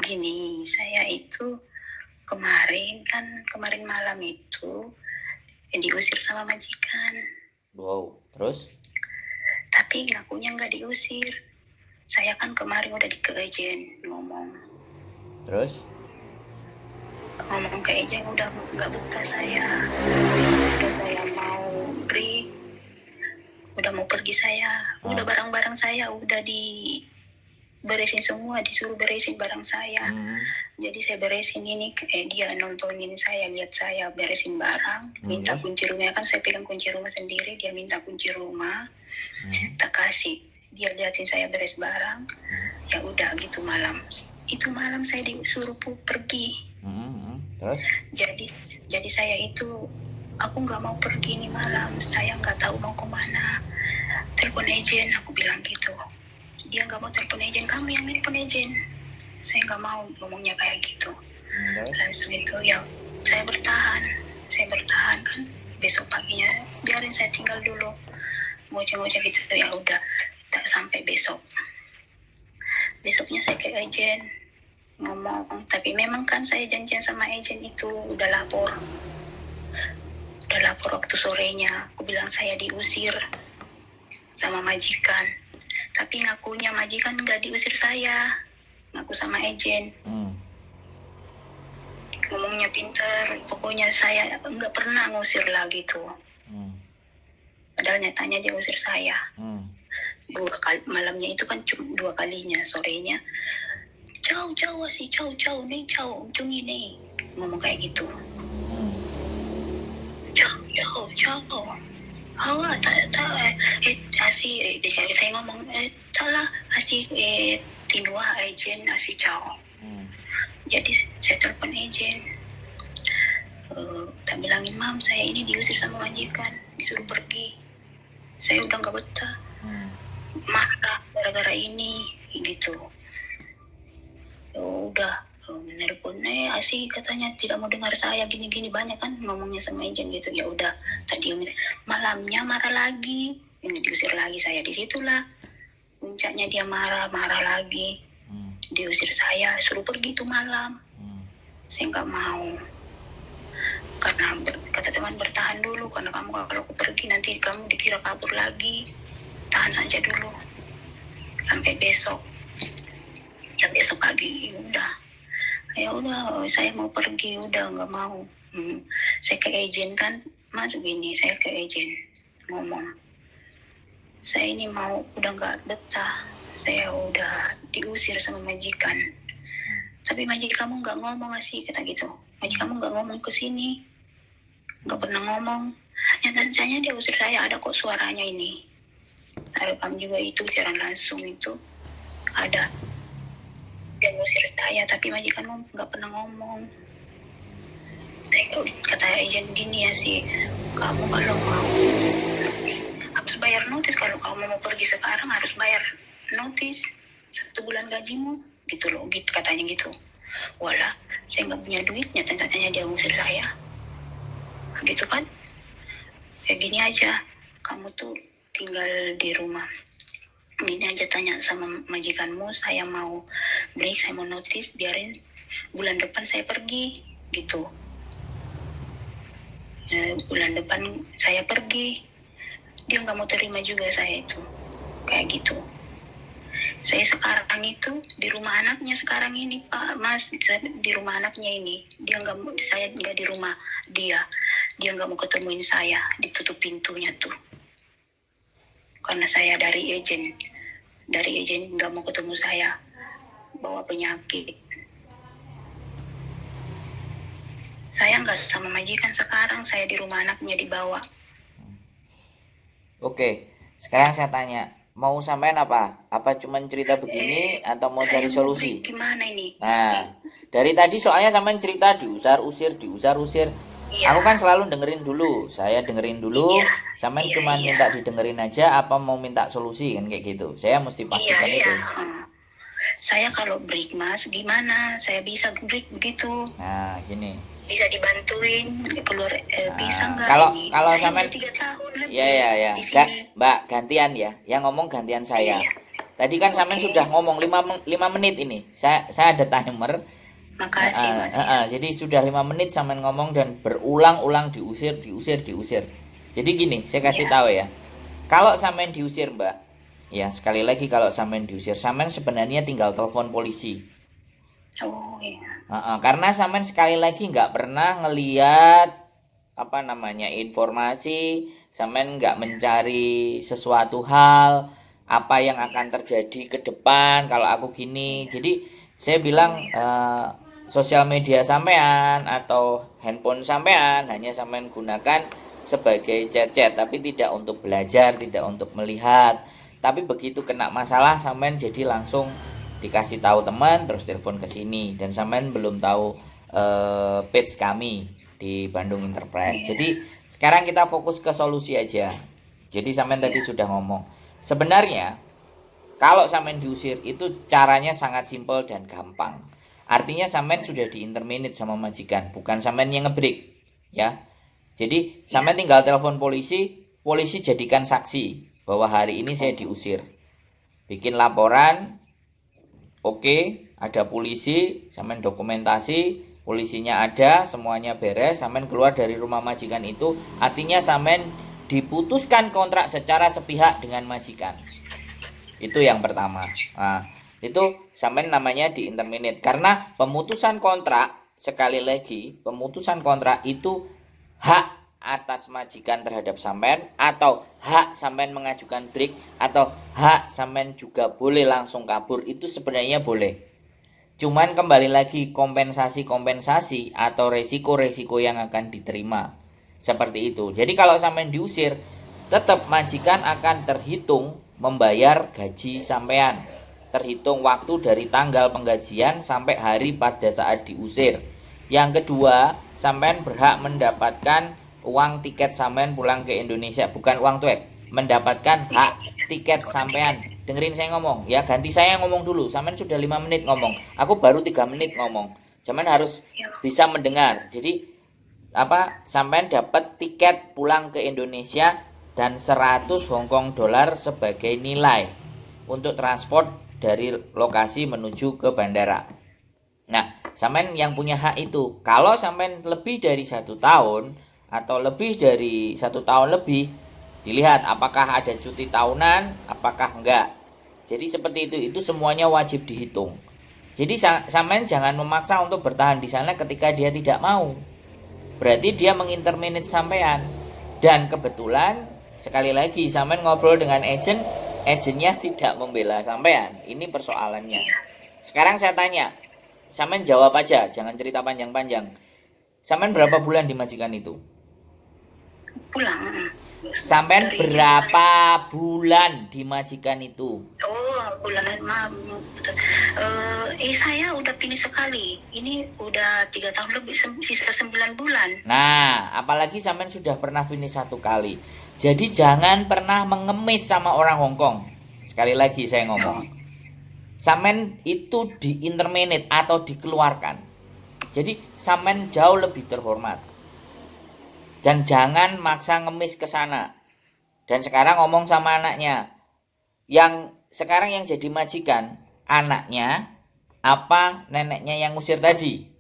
gini, saya itu kemarin malam itu diusir sama majikan. Wow, terus? Tapi ngakunya nggak diusir. Saya kan kemarin udah di keejen ngomong ke ejen udah nggak betah saya. Udah saya mau break, udah mau pergi saya. Udah barang-barang saya udah beresin semua, disuruh beresin barang saya. Jadi saya beresin ini, dia nontonin saya, lihat saya beresin barang, minta kunci rumah, kan saya pegang kunci rumah sendiri, dia minta kunci rumah, tak kasih, dia liatin saya beres barang, ya udah gitu malam. Itu malam saya disuruh pergi. Terus? Jadi saya itu, aku nggak mau pergi nih malam, saya nggak tahu mau kemana. Telepon ejen, aku bilang gitu. Dia nggak mau telepon ejen, kamu yang telepon ejen. Saya nggak mau ngomongnya kayak gitu. Langsung itu ya saya bertahan kan. Besok paginya biarin saya tinggal dulu, ngoceh-ngoceh gitu, ya udah tak sampai besoknya saya ke ejen ngomong. Tapi memang kan saya janjian sama ejen itu udah lapor waktu sorenya. Aku bilang saya diusir sama majikan, tapi ngakunya majikan nggak diusir saya, ngaku sama ejen. Ngomongnya pinter, pokoknya saya nggak pernah ngusir lagi tuh. Padahal nyatanya dia usir saya. 2 kali, malamnya itu kan cuma 2 kalinya, sorenya jauh nih, ujung ini ngomong kayak gitu. Jauh awak saya ngomong salah asih tinua ejen asih jauh. Jadi saya telepon ejen, tak bilangin, mam saya ini diusir sama majikan, disuruh pergi, saya udah nggak betah, marah gara-gara ini gitu. Ya udah, menelpon asih katanya tidak mau dengar saya gini-gini, banyak kan ngomongnya sama ejen gitu. Ya udah, tadi malamnya marah lagi, ini diusir lagi saya. Disitulah puncaknya, dia marah lagi, diusir saya, suruh pergi tuh malam. Saya nggak mau, karena kata teman bertahan dulu, karena kamu kalau aku pergi nanti kamu dikira kabur lagi, tahan saja dulu sampai besok. Ya besok pagi ya udah saya mau pergi, udah nggak mau. Saya ke ejen kan, mas gini, saya ke ejen ngomong, saya ini mau, udah nggak betah, saya udah diusir sama majikan. Tapi majikan kamu nggak ngomong sih, kata gitu. Majikan kamu nggak ngomong ke sini, nggak pernah ngomong. Nyatanya dia usir saya, ada kok suaranya ini. Rekam juga itu siaran langsung itu ada. Dia ngusir saya, tapi majikan nggak pernah ngomong. Kata ejen gini ya sih, kamu kalau mau harus bayar notis, kalau kamu mau pergi sekarang harus bayar notis 1 bulan gajimu gitu loh, gitu katanya gitu. Walah, saya nggak punya duit, nyatanya dia ngusir saya gitu kan. Kayak gini aja, kamu tuh tinggal di rumah ini aja, tanya sama majikanmu, saya mau break, saya mau notis, biarin bulan depan saya pergi gitu. Bulan depan saya pergi, dia nggak mau terima juga saya itu kayak gitu. Saya sekarang itu di rumah anaknya sekarang ini, Pak Mas, di rumah anaknya ini. Dia nggak mau, saya nggak di rumah dia nggak mau ketemuin saya, ditutup pintunya tuh. Karena saya dari ejen nggak mau ketemu saya, bawa penyakit. Saya nggak sama majikan sekarang, saya di rumah anaknya dibawa. Oke, sekarang saya tanya, mau sampean apa? Apa cuman cerita begini atau mau cari solusi? Gimana ini? Nah, dari tadi soalnya sampean cerita diusir usir. Iya. Aku kan selalu dengerin dulu, saya dengerin dulu. Sampean cuma minta didengerin aja, apa mau minta solusi kan kayak gitu. Saya mesti pastikan itu. Saya kalau break mas, gimana? Saya bisa break begitu. Nah, gini. Bisa dibantuin keluar, bisa nggak? Kalau sampean 3 tahun lebih. ya. Mbak gantian ya, yang ngomong gantian saya. Tadi kan sampean sudah ngomong 5 menit ini. Saya ada timer. Makasih Mas. Jadi sudah 5 menit sampean ngomong dan berulang-ulang diusir. Jadi gini, saya kasih tahu ya. Kalau sampean diusir, Mbak, ya sekali lagi kalau sampean diusir, sampean sebenarnya tinggal telepon polisi. Oh iya. Karena sampean sekali lagi nggak pernah ngeliat informasi, sampean nggak mencari sesuatu hal apa yang akan terjadi ke depan kalau aku gini. Jadi saya bilang sosial media sampean atau handphone sampean hanya sampean gunakan sebagai chat-chat, tapi tidak untuk belajar, tidak untuk melihat. Tapi begitu kena masalah sampean jadi langsung dikasih tahu teman, terus telepon ke sini, dan sampean belum tahu page kami di Bandung Enterprise. Jadi sekarang kita fokus ke solusi aja. Jadi sampean tadi sudah ngomong, sebenarnya kalau sampean diusir itu caranya sangat simpel dan gampang. Artinya sampean sudah diinterminate sama majikan, bukan sampean yang ngebreak, ya. Jadi sampean tinggal telepon polisi, polisi jadikan saksi bahwa hari ini saya diusir. Bikin laporan, oke, ada polisi, sampean dokumentasi, polisinya ada, semuanya beres, sampean keluar dari rumah majikan itu, artinya sampean diputuskan kontrak secara sepihak dengan majikan. Itu yang pertama. Nah, itu sampean namanya diinterminate. Karena pemutusan kontrak, sekali lagi, pemutusan kontrak itu hak atas majikan terhadap sampean, atau hak sampean mengajukan break, atau hak sampean juga boleh langsung kabur. Itu sebenarnya boleh. Cuman kembali lagi kompensasi atau resiko-resiko yang akan diterima. Seperti itu. Jadi kalau sampean diusir, tetap majikan akan terhitung membayar gaji sampean. Terhitung waktu dari tanggal penggajian sampai hari pada saat diusir. Yang kedua, sampean berhak mendapatkan uang tiket sampean pulang ke Indonesia, bukan uang tuek, mendapatkan hak tiket sampean. Dengerin saya ngomong, ya, ganti saya ngomong dulu. Sampean sudah 5 menit ngomong, aku baru 3 menit ngomong. Sampean harus bisa mendengar. Jadi sampean dapat tiket pulang ke Indonesia dan 100 Hongkong dolar sebagai nilai untuk transport dari lokasi menuju ke bandara. Nah, sampean yang punya hak itu. Kalau sampean lebih dari 1 tahun atau lebih dari 1 tahun lebih, dilihat apakah ada cuti tahunan, apakah enggak. Jadi seperti itu semuanya wajib dihitung. Jadi sampean jangan memaksa untuk bertahan di sana ketika dia tidak mau. Berarti dia menginterminate sampean. Dan kebetulan sekali lagi sampean ngobrol dengan agennya tidak membela sampean. Ini persoalannya. Sekarang saya tanya, sampean jawab aja, jangan cerita panjang-panjang. Sampean berapa bulan di majikan itu? Pulang. Sampean berapa bulan di majikan itu? Oh, bulan maaf. Saya udah pilih sekali. Ini udah 3 tahun lebih, sisa 9 bulan. Nah, apalagi sampean sudah pernah finish 1 kali. Jadi jangan pernah mengemis sama orang Hongkong. Sekali lagi saya ngomong. Sampean itu di-interminate atau dikeluarkan. Jadi sampean jauh lebih terhormat. Dan jangan maksa ngemis ke sana. Dan sekarang ngomong sama anaknya. Yang sekarang yang jadi majikan, anaknya apa neneknya yang ngusir tadi?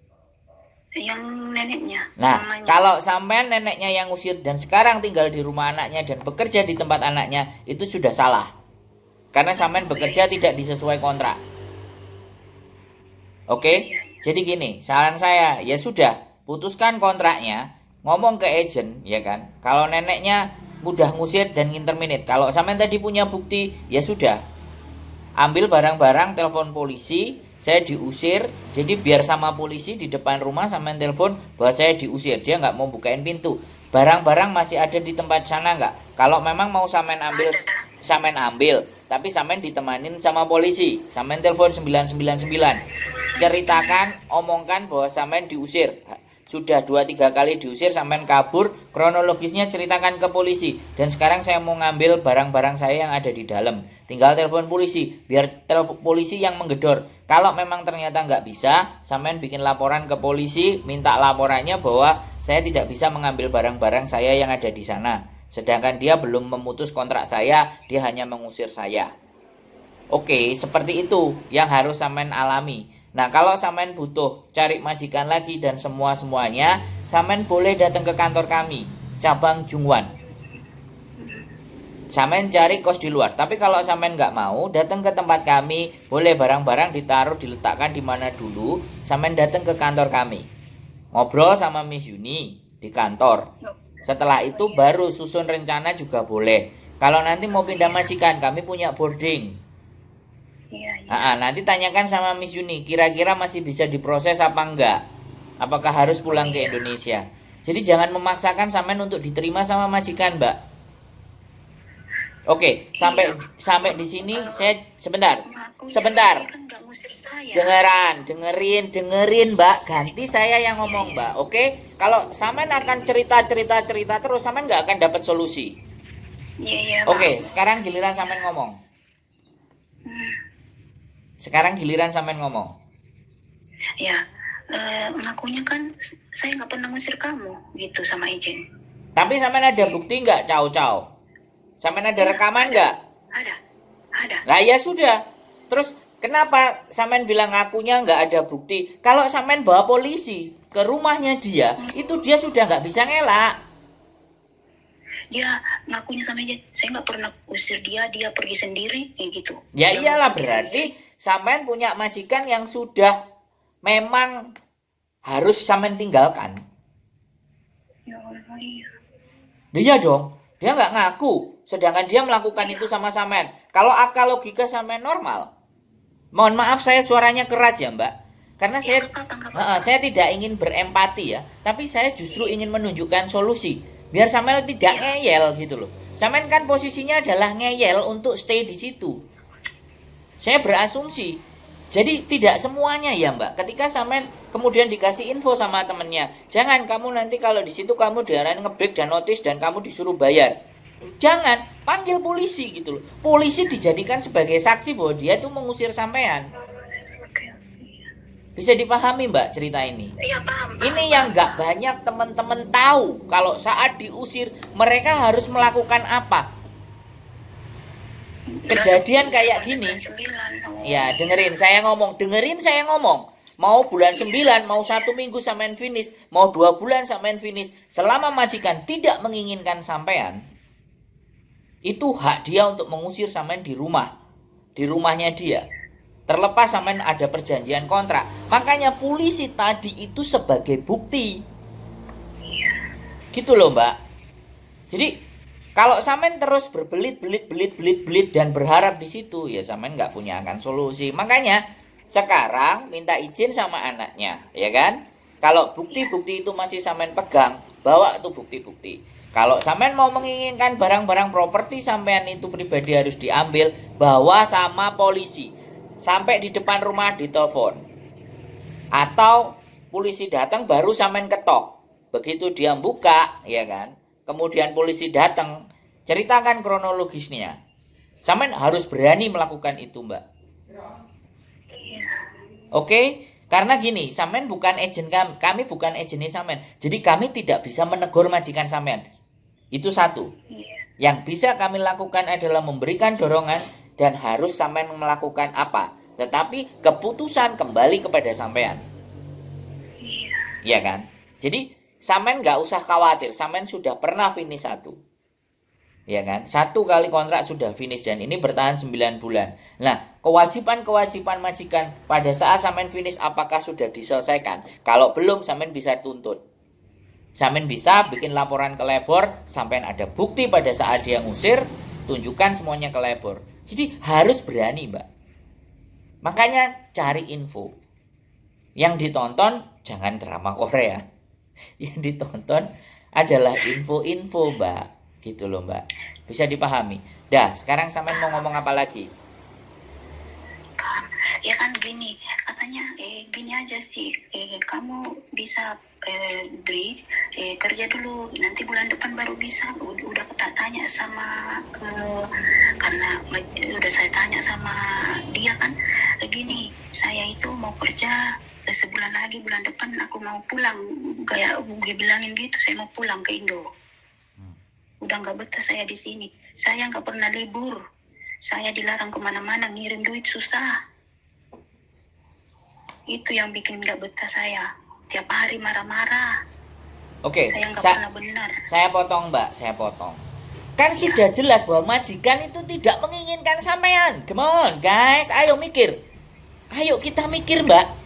Yang neneknya. Nah, namanya. Kalau sampean neneknya yang ngusir dan sekarang tinggal di rumah anaknya dan bekerja di tempat anaknya, itu sudah salah. Karena sampean bekerja tidak disesuai kontrak. Oke? Jadi gini, saran saya, ya sudah, putuskan kontraknya. Ngomong ke agent, ya kan, kalau neneknya mudah ngusir dan interminate. Kalau sampean tadi punya bukti, ya sudah, ambil barang-barang, telepon polisi, saya diusir. Jadi biar sama polisi di depan rumah sampean telepon bahwa saya diusir. Dia nggak mau bukain pintu. Barang-barang masih ada di tempat sana nggak? Kalau memang mau sampean ambil, sampean ambil. Tapi sampean ditemanin sama polisi. Sampean telepon 999. Ceritakan, omongkan bahwa sampean diusir. Sudah 2-3 kali diusir, sampean kabur, kronologisnya ceritakan ke polisi. Dan sekarang saya mau ngambil barang-barang saya yang ada di dalam. Tinggal telepon polisi, biar polisi yang menggedor. Kalau memang ternyata nggak bisa, sampean bikin laporan ke polisi, minta laporannya bahwa saya tidak bisa mengambil barang-barang saya yang ada di sana. Sedangkan dia belum memutus kontrak saya, dia hanya mengusir saya. Oke, seperti itu yang harus sampean alami. Nah, kalau sampean butuh cari majikan lagi dan semuanya, sampean boleh datang ke kantor kami, cabang Jungwan. Sampean cari kos di luar. Tapi kalau sampean nggak mau, datang ke tempat kami, boleh barang-barang ditaruh, diletakkan di mana dulu. Sampean datang ke kantor kami, ngobrol sama Miss Yuni di kantor. Setelah itu baru susun rencana juga boleh. Kalau nanti mau pindah majikan, kami punya boarding. Iya, iya. Nanti tanyakan sama Miss Yuni, kira-kira masih bisa diproses apa enggak? Apakah harus pulang ke Indonesia? Jadi jangan memaksakan sampean untuk diterima sama majikan, Mbak. Oke, sampai di sini saya sebentar. Ngakunya Sebentar. dia kan nggak ngusir saya. Dengerin, Mbak. Ganti saya yang ngomong, Mbak. Oke? Kalau sampean akan cerita terus sampean nggak akan dapat solusi. Iya, iya. Oke, Bang. sekarang giliran sampean ngomong. Hmm. Sekarang giliran sampean ngomong. Ya, ngakunya kan saya nggak pernah ngusir kamu gitu sama izin. Tapi sampean ada bukti nggak, Cao? Sampean ada rekaman nggak? Ada. Lah ya sudah. Terus kenapa sampean bilang ngakunya nggak ada bukti? Kalau sampean bawa polisi ke rumahnya dia, itu dia sudah nggak bisa ngelak. Dia ngakunya sama izin, saya nggak pernah usir dia pergi sendiri kayak gitu. Ya Dia iyalah, mau pergi berarti sendiri. sampean punya majikan yang sudah memang harus sampean tinggalkan. Ya Allah, iya. Iya dong. Dia nggak ngaku, sedangkan dia melakukan itu sama sampean. Kalau akal logika sampean normal. Mohon maaf saya suaranya keras ya, Mbak. Karena Ya, nggak apa-apa. saya tidak ingin berempati ya, tapi saya justru ingin menunjukkan solusi biar sampean tidak ngeyel gitu loh. Sampean kan posisinya adalah ngeyel untuk stay di situ. Saya berasumsi. Jadi tidak semuanya ya, Mbak. Ketika sampean kemudian dikasih info sama temennya, jangan kamu nanti kalau di situ kamu diarahin ngebreak dan notice dan kamu disuruh bayar. Jangan, panggil polisi gitu loh. Polisi dijadikan sebagai saksi bahwa dia itu mengusir sampean. Oke. Bisa dipahami, Mbak, cerita ini? Iya, paham. Ini yang nggak banyak teman-teman tahu. Kalau saat diusir, mereka harus melakukan apa? Kejadian kayak gini. Ya, dengerin saya ngomong. Mau bulan 9, mau 1 minggu sampean finish, mau 2 bulan sampean finish. Selama majikan tidak menginginkan sampean, itu hak dia untuk mengusir sampean di rumah. Di rumahnya dia. Terlepas sampean ada perjanjian kontrak. Makanya polisi tadi itu sebagai bukti. Gitu loh, Mbak. Jadi kalau sampean terus berbelit dan berharap di situ, ya sampean nggak punya akan solusi. Makanya sekarang minta izin sama anaknya, ya kan? Kalau bukti-bukti itu masih sampean pegang, bawa tuh bukti-bukti. Kalau sampean mau menginginkan barang-barang properti sampean itu pribadi harus diambil, bawa sama polisi. Sampai di depan rumah ditelepon. Atau polisi datang baru sampean ketok. Begitu dia buka, ya kan? Kemudian polisi datang, ceritakan kronologisnya. Sampean harus berani melakukan itu, Mbak. Oke? Karena gini, sampean bukan agen kami bukan agennya sampean. Jadi kami tidak bisa menegur majikan sampean. Itu satu. Yang bisa kami lakukan adalah memberikan dorongan dan harus sampean melakukan apa. Tetapi keputusan kembali kepada sampean. Iya kan? Jadi sampean nggak usah khawatir, sampean sudah pernah finish 1. Ya kan? 1 kali kontrak sudah finish dan ini bertahan 9 bulan. Nah, kewajiban majikan pada saat sampean finish apakah sudah diselesaikan? Kalau belum, sampean bisa tuntut. Sampean bisa bikin laporan ke labor, sampean ada bukti pada saat dia ngusir, tunjukkan semuanya ke labor. Jadi harus berani, Mbak. Makanya cari info. Yang ditonton jangan drama Korea. Yang ditonton adalah info-info, Mbak. Gitu loh, Mbak. Bisa dipahami. Dah, sekarang sampean mau ngomong apa lagi? Ya kan gini, katanya gini aja sih, kamu bisa break, kerja dulu, nanti bulan depan baru bisa. Udah tak tanya sama, karena udah saya tanya sama dia kan, gini, saya itu mau kerja sebulan lagi, bulan depan aku mau pulang, kayak gue bilangin gitu, saya mau pulang ke Indo. Udah nggak betah saya di sini, saya nggak pernah libur. Saya dilarang kemana-mana, ngirim duit susah. Itu yang bikin nggak betah saya. Tiap hari marah-marah. Oke, Saya nggak pernah benar. saya potong Mbak, saya potong. Kan sudah jelas bahwa majikan itu tidak menginginkan sampean. Come on guys, ayo mikir. Ayo kita mikir Mbak.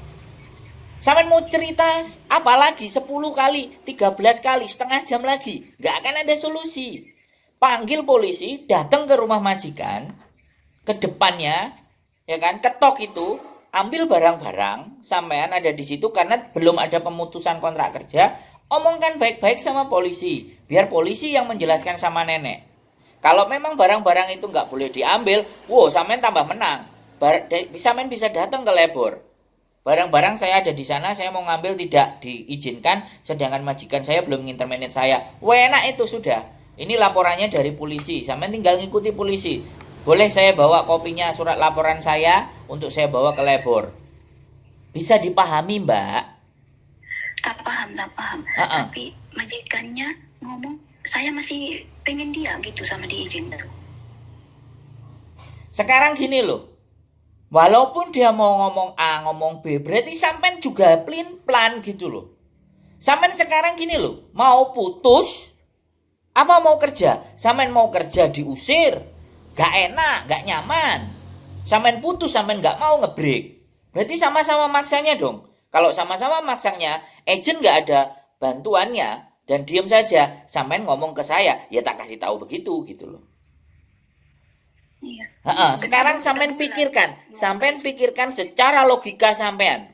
Sampean mau cerita apa lagi? 10 kali, 13 kali, setengah jam lagi. Nggak akan ada solusi. Panggil polisi, datang ke rumah majikan, ke depannya, ya kan, ketok itu, ambil barang-barang, sampean ada di situ karena belum ada pemutusan kontrak kerja, omongkan baik-baik sama polisi, biar polisi yang menjelaskan sama nenek. Kalau memang barang-barang itu nggak boleh diambil, wow, sampean tambah menang. Sampean bisa datang ke labor. Barang-barang saya ada di sana, saya mau ngambil tidak diizinkan, sedangkan majikan saya belum ngintermanage saya. Wah, enak itu sudah. Ini laporannya dari polisi, sampean tinggal ngikuti polisi. Boleh saya bawa kopinya surat laporan saya untuk saya bawa ke labor. Bisa dipahami, Mbak? Tak paham. Tapi majikannya ngomong, saya masih pengen dia gitu sama diizin tuh. Sekarang gini loh. Walaupun dia mau ngomong A, ngomong B, berarti sampean juga plan gitu loh. Sampean sekarang gini loh, mau putus apa mau kerja? Sampean mau kerja diusir, gak enak, gak nyaman. Sampean putus, sampean gak mau ngebreak. Berarti sama-sama maksanya dong. Kalau sama-sama maksanya, agent gak ada bantuannya dan diem saja, sampean ngomong ke saya, ya tak kasih tahu begitu gitu loh. Iya. Sekarang sampean pikirkan secara logika sampean.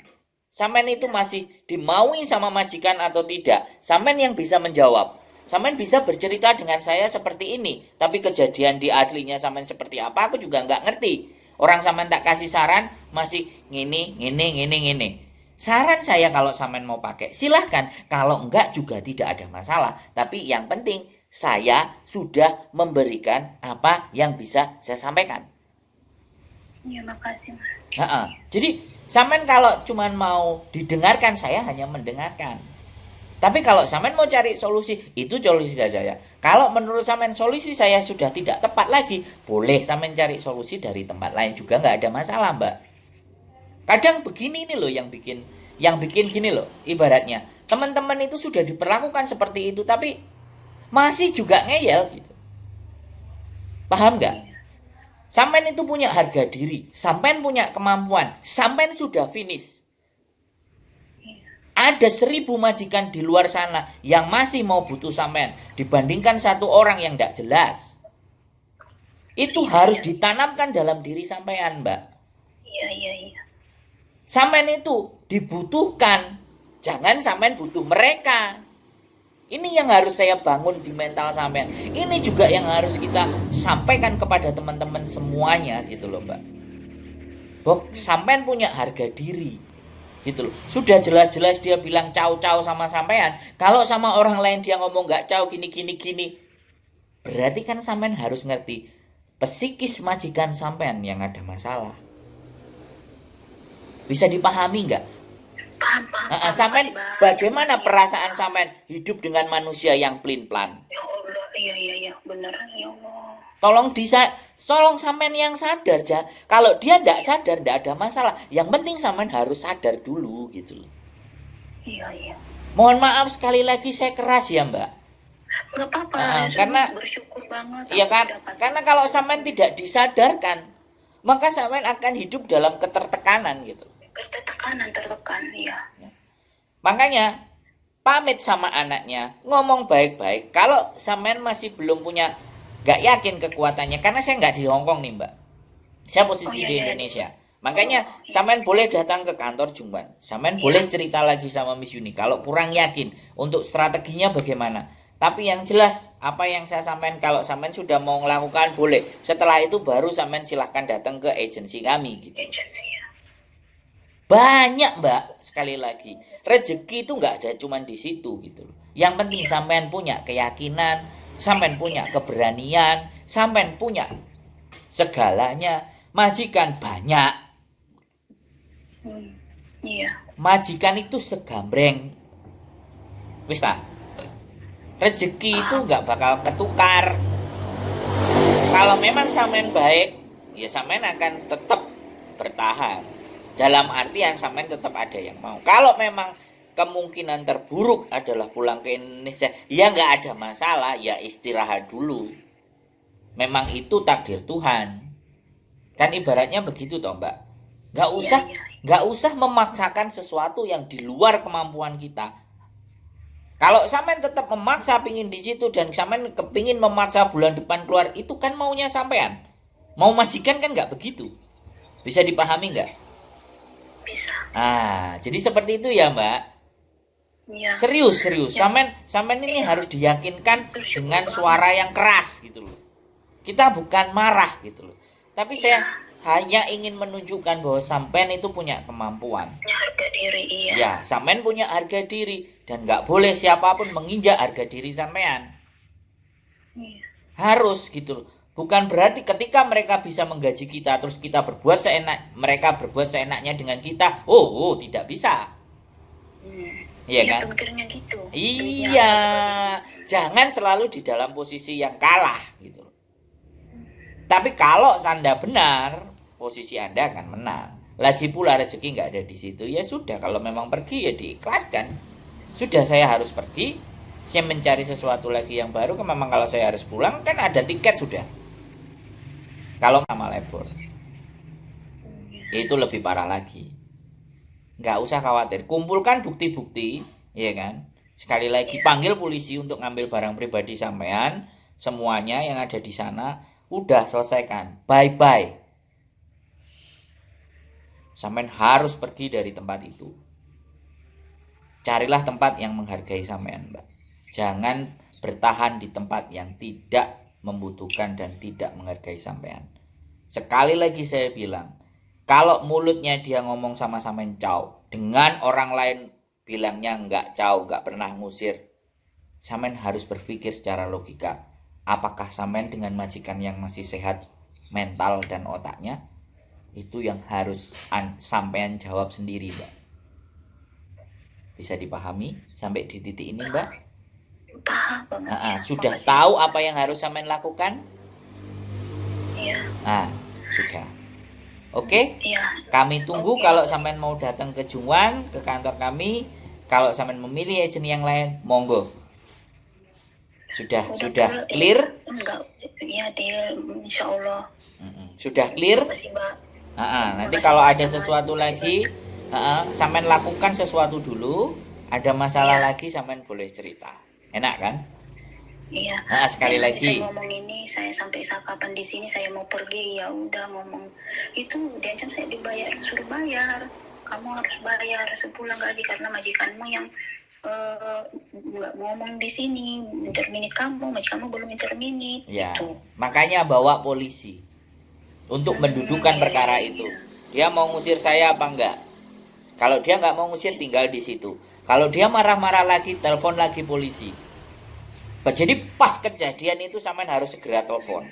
Sampean itu masih dimaui sama majikan atau tidak? Sampean yang bisa menjawab. Sampean bisa bercerita dengan saya seperti ini, tapi kejadian di aslinya sampean seperti apa aku juga nggak ngerti. Orang sampean tak kasih saran masih ngini. Saran saya kalau sampean mau pakai silahkan, kalau enggak juga tidak ada masalah. Tapi yang penting saya sudah memberikan apa yang bisa saya sampaikan. Iya, makasih Mas. Jadi sampean kalau cuman mau didengarkan, saya hanya mendengarkan. Tapi kalau sampean mau cari solusi, itu solusi saya. Kalau menurut sampean solusi saya sudah tidak tepat lagi, boleh sampean cari solusi dari tempat lain juga nggak ada masalah, Mbak. Kadang begini ini loh yang bikin gini loh, ibaratnya teman-teman itu sudah diperlakukan seperti itu, tapi masih juga ngeyel gitu. Paham nggak? Sampean itu punya harga diri, sampean punya kemampuan, sampean sudah finish. Ada 1000 majikan di luar sana yang masih mau butuh sampean dibandingkan satu orang yang tidak jelas. Itu harus ditanamkan dalam diri sampean, Mbak. Iya. Sampean itu dibutuhkan, jangan sampean butuh mereka. Ini yang harus saya bangun di mental sampean. Ini juga yang harus kita sampaikan kepada teman-teman semuanya gitu loh, Mbak. Bahwa sampean punya harga diri. Gitu loh. Sudah jelas-jelas dia bilang caw-caw sama sampean. Kalau sama orang lain dia ngomong nggak caw gini. Berarti kan sampean harus ngerti psikis majikan sampean yang ada masalah. Bisa dipahami nggak? Paham. Sampean bagaimana perasaan sampean hidup dengan manusia yang plin-plan? Ya Allah, iya, beneran ya Allah. Tolong sampean yang sadar ya. Kalau dia tidak sadar tidak ada masalah. Yang penting sampean harus sadar dulu gitu loh. Iya. Mohon maaf sekali lagi saya keras ya, Mbak. Nggak apa-apa. Karena bersyukur banget. Iya kan? Karena kalau sampean tidak disadarkan, maka sampean akan hidup dalam ketertekanan gitu. Tertekan, iya. Makanya pamit sama anaknya, ngomong baik-baik. Kalau sampean masih belum punya, gak yakin kekuatannya, karena saya nggak di Hongkong nih, Mbak. Saya posisi di Indonesia. Makanya sampean boleh datang ke kantor Jumban. Sampean boleh cerita lagi sama Miss Yuni. Kalau kurang yakin untuk strateginya bagaimana. Tapi yang jelas apa yang saya sampaikan, kalau sampean sudah mau melakukan boleh. Setelah itu baru sampean silahkan datang ke agensi kami gitu. Banyak, Mbak, sekali lagi. Rezeki itu nggak ada cuman di situ gitu. Yang penting sampean punya keyakinan, sampean punya keberanian, sampean punya segalanya. Majikan banyak. Iya. Majikan itu segambreng. Wis ta? Rezeki itu nggak bakal ketukar. Kalau memang sampean baik, ya sampean akan tetap bertahan. Dalam artian sampean tetap ada yang mau. Kalau memang kemungkinan terburuk adalah pulang ke Indonesia, ya nggak ada masalah, ya istirahat dulu. Memang itu takdir Tuhan. Kan ibaratnya begitu toh Mbak. Nggak usah Iya. nggak usah memaksakan sesuatu yang di luar kemampuan kita. Kalau sampean tetap memaksa pingin di situ dan sampean kepingin memaksa bulan depan keluar, itu kan maunya sampean. Mau majikan kan nggak begitu. Bisa dipahami nggak? Bisa. Jadi seperti itu ya Mbak. Iya. Serius. Ya. Sampean ini harus diyakinkan dengan suara yang keras gitu loh. Kita bukan marah gitu loh. Tapi saya hanya ingin menunjukkan bahwa sampean itu punya kemampuan. Punya harga diri, iya. Ya, sampean punya harga diri dan nggak boleh siapapun menginjak harga diri sampean. Iya. Harus gitu loh. Bukan berarti ketika mereka bisa menggaji kita terus kita mereka berbuat seenaknya dengan kita. Oh, tidak bisa. Iya kan? Mikirnya gitu. Iya. Jangan selalu di dalam posisi yang kalah gitu loh. Tapi kalau Anda benar, posisi Anda akan menang. Lagi pula rezeki nggak ada di situ, ya sudah. Kalau memang pergi ya diikhlaskan. Sudah saya harus pergi, saya mencari sesuatu lagi yang baru. Memang kalau saya harus pulang kan ada tiket sudah. Kalau sama labor, itu lebih parah lagi. Nggak usah khawatir. Kumpulkan bukti-bukti, ya kan. Sekali lagi panggil polisi untuk ngambil barang pribadi sampean, semuanya yang ada di sana. Udah selesaikan, bye-bye. Sampean harus pergi dari tempat itu. Carilah tempat yang menghargai sampean, Mbak. Jangan bertahan di tempat yang tidak membutuhkan dan tidak menghargai sampean. Sekali lagi saya bilang, kalau mulutnya dia ngomong sama sampean caw, dengan orang lain bilangnya enggak caw, enggak pernah ngusir, sampean harus berpikir secara logika. Apakah sampean dengan majikan yang masih sehat mental dan otaknya? Itu yang harus sampean jawab sendiri, Mbak. Bisa dipahami sampai di titik ini, Mbak? Paham banget. Sudah tahu apa yang harus sampean lakukan? Iya. Sudah. Oke? Iya. Kami tunggu kalau sampean mau datang ke Jungwang, ke kantor kami. Kalau sampean memilih agent yang lain, monggo. Sudah clear? Enggak, ya deal, insya Allah. Sudah clear? Makasih, Mbak. Nanti kalau ada sesuatu lagi, sampean lakukan sesuatu dulu. Ada masalah lagi, sampean boleh cerita. Enak kan? Iya. Sekali lagi. Saya ngomong ini, saya sampai kapan di sini, saya mau pergi, ya udah ngomong itu diancam saya dibayar, suruh bayar. Kamu harus bayar sebulan gaji karena majikanmu yang nggak ngomong di sini interminit kamu belum interminit ya gitu. Makanya bawa polisi untuk mendudukan perkara itu. Dia mau ngusir saya apa enggak? Kalau dia nggak mau ngusir, tinggal di situ. Kalau dia marah-marah lagi, telepon lagi polisi. Jadi pas kejadian itu sampean harus segera telepon.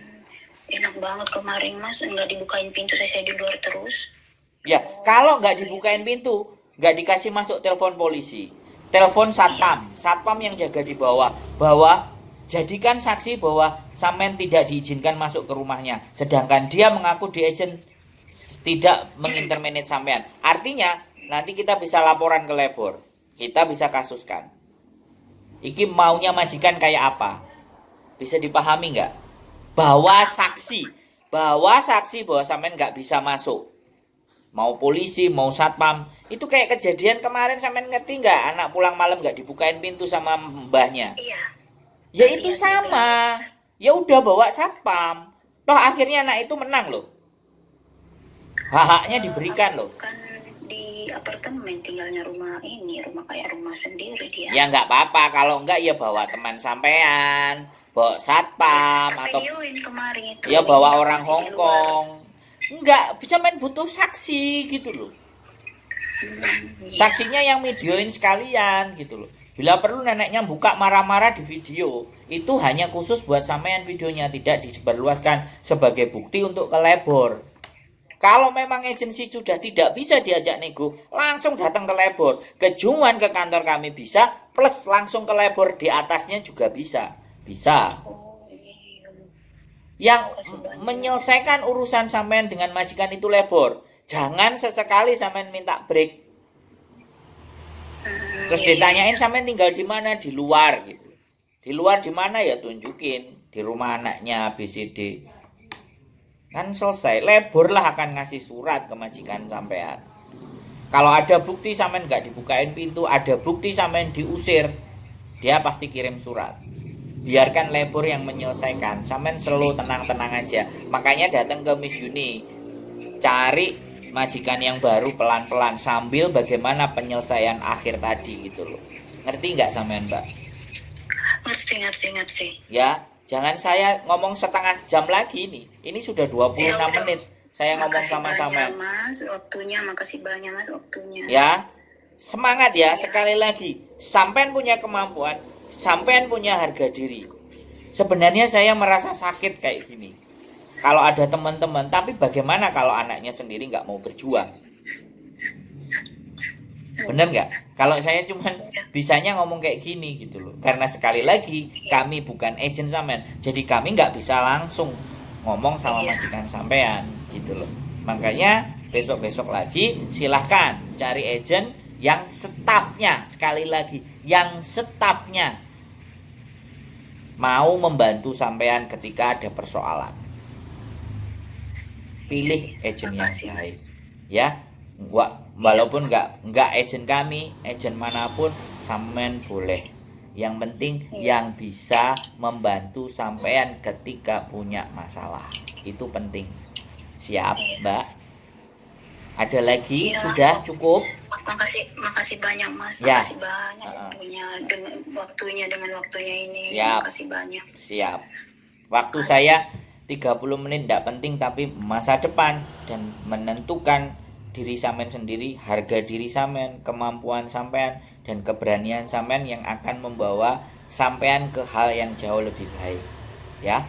Enak banget kemarin Mas, nggak dibukain pintu, saya di luar terus. Ya, kalau nggak dibukain pintu, nggak dikasih masuk, telepon polisi. Telepon satpam yang jaga di bawah, jadikan saksi bahwa sampean tidak diizinkan masuk ke rumahnya, sedangkan dia mengaku di agent tidak menginterminate sampean. Artinya nanti kita bisa laporan ke labor, kita bisa kasuskan. Iki maunya majikan kayak apa? Bisa dipahami nggak? Bawa saksi bahwa sampean nggak bisa masuk. Mau polisi, mau satpam. Itu kayak kejadian kemarin, sampean ngerti nggak? Anak pulang malam nggak dibukain pintu sama mbahnya. Iya. Ya itu sama. Ya udah bawa satpam. Toh akhirnya anak itu menang loh. Hak-haknya diberikan loh. Kan di apartemen tinggalnya rumah kayak rumah sendiri dia. Ya nggak apa-apa. Kalau nggak ya bawa teman sampean, bawa satpam atau kemarin itu. Ya bawa orang Hongkong. Enggak, bisa main butuh saksi gitu loh. Saksinya yang videoin sekalian gitu loh. Bila perlu neneknya buka marah-marah di video, itu hanya khusus buat sampean videonya, tidak disebarluaskan sebagai bukti untuk ke labor. Kalau memang agensi sudah tidak bisa diajak nego, langsung datang ke labor. Ke Jungwang, ke kantor kami bisa, plus langsung ke labor di atasnya juga bisa. Bisa. Yang Makasih banyak. menyelesaikan urusan sampean dengan majikan itu labor. Jangan sesekali sampean minta break. Terus Iya, iya. ditanyain sampean tinggal di mana, di luar gitu. Di luar di mana ya tunjukin, di rumah anaknya ABCD. Kan selesai, labor lah akan ngasih surat ke majikan sampean. Kalau ada bukti sampean nggak dibukain pintu, ada bukti sampean diusir, dia pasti kirim surat. Biarkan labor yang menyelesaikan, sampean selalu tenang-tenang aja. Makanya datang ke Miss Yuni, cari majikan yang baru pelan-pelan sambil bagaimana penyelesaian akhir tadi gitu loh. Ngerti nggak sampean, Mbak? Ngerti. Ya, jangan saya ngomong setengah jam lagi nih. Ini sudah 26 Ya udah. menit saya ngomong Makasih sama banyak, sampean. Mas, waktunya. Makasih banyak, Mas, waktunya. Ya, semangat ya. Iya. Sekali lagi, sampean punya kemampuan, sampean punya harga diri. Sebenarnya saya merasa sakit kayak gini. Kalau ada teman-teman, tapi bagaimana kalau anaknya sendiri nggak mau berjuang? Bener nggak? Kalau saya cuman bisanya ngomong kayak gini gitu loh. Karena sekali lagi, kami bukan agent sampean. Jadi kami nggak bisa langsung ngomong sama Iya. majikan sampean gitu loh. Makanya besok-besok lagi silahkan cari agent yang stafnya, sekali lagi, yang stafnya mau membantu sampean ketika ada persoalan. Pilih agent yang Makasih. baik, ya. Walaupun nggak agent kami, agent manapun sampean boleh. Yang penting yang bisa membantu sampean ketika punya masalah. Itu penting. Siap, Mbak? Ada lagi? Iya. Sudah cukup? Makasih banyak, Mas. Ya. Makasih banyak dengan waktunya ini. Siap. Makasih banyak. Siap. Waktu saya 30 menit tidak penting, tapi masa depan dan menentukan diri sampean sendiri, harga diri sampean, kemampuan sampean, dan keberanian sampean yang akan membawa sampean ke hal yang jauh lebih baik. Ya,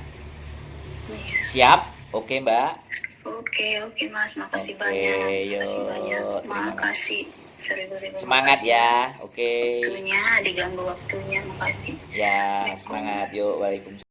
Iya. siap? Oke, Mbak. Oke, Mas. Makasih Oke, banyak. yo, Makasih banyak. terima Makasih. Seribu-ribu Semangat makasih, ya. Mas. Oke. Waktunya, diganggu waktunya. Makasih. Ya, semangat. Yuk, waalaikumsalam.